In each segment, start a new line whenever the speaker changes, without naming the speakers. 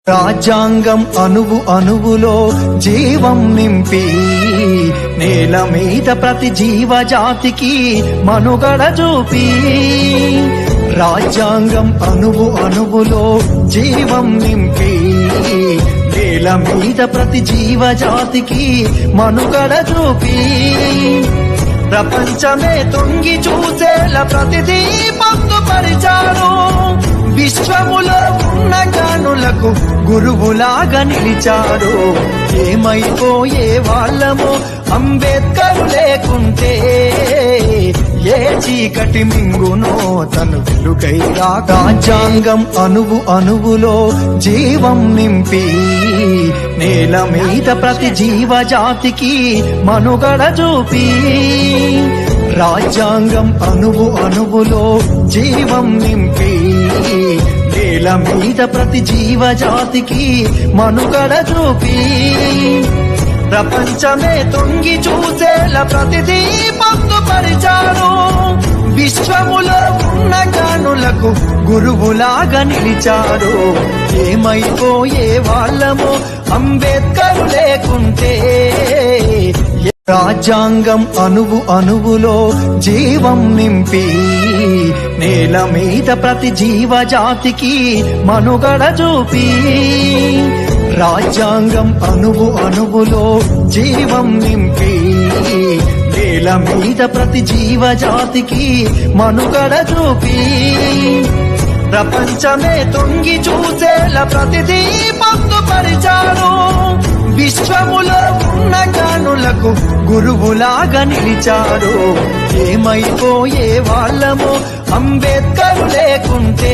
రాజ్యాంగం అణువు అణువులో జీవం నింపి నేల మీద ప్రతి జీవజాతికి మనుగడ చూపి రాజ్యాంగం అణువు అణువులో జీవం నింపి నేల మీద ప్రతి జీవజాతికి మనుగడ చూపి ప్రపంచమే తొంగి చూసేలా ప్రతిదీ పొందుపరిచారు. విశ్వములో ఉన్న జ్ఞానులకు గురువులాగా నిలిచారు. ఏమైపోయే వాళ్ళమో అంబేద్కర్ లేకుంటే ఏ చీకటి మింగునో తను వెలుగై రాజ్యాంగం అణువు అణువులో జీవం నింపి నేల మీద ప్రతి జీవజాతికి మనుగడ చూపి రాజ్యాంగం అణువు అణువులో జీవం నింపి నేల మీద ప్రతి జీవజాతికి మనుగడ చూపి ప్రపంచమే తొంగి చూసేలా ప్రతిదీ పొందుపరిచారు. విశ్వములో ఉన్న జ్ఞానులకు గురువులాగా నిలిచారు. ఏమైపోయే వాళ్ళమో అంబేద్కర్ లేకుంటే రాజ్యాంగం అణువు అణువులో జీవం నింపి నేల మీద ప్రతి జీవజాతికి మనుగడ చూపి రాజ్యాంగం అణువు అణువులో జీవం నింపి నేల మీద ప్రతి జీవజాతికి మనుగడ చూపి ప్రపంచమే తొంగి చూసేలా ప్రతిదీ పొందుపరిచారు. విశ్వములో ఉన్న జ్ఞానులకు గురువులాగా నిలిచారు. ఏమైపోయే వాళ్ళమో అంబేద్కర్ లేకుంటే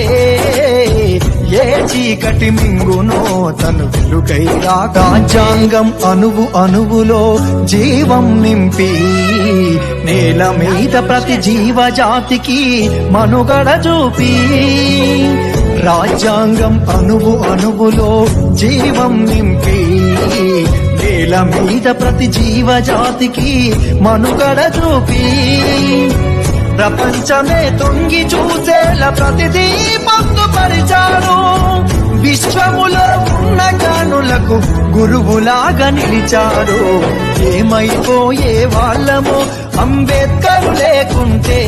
ఏ చీకటి మింగునో తను వెలుగై రాజ్యాంగం అణువు అణువులో జీవం నింపి నేల మీద ప్రతి జీవజాతికి మనుగడ చూపి రాజ్యాంగం అణువు అణువులో జీవం నింపి నేల మీద ప్రతి జీవజాతికి మనుగడ చూపి ప్రపంచమే తొంగి చూసేలా ప్రతిదీ పొందుపరిచారు. విశ్వములో ఉన్న జ్ఞానులకు గురువులాగా నిలిచారు. ఏమైపోయే వాళ్ళమో అంబేద్కర్ లేకుంటే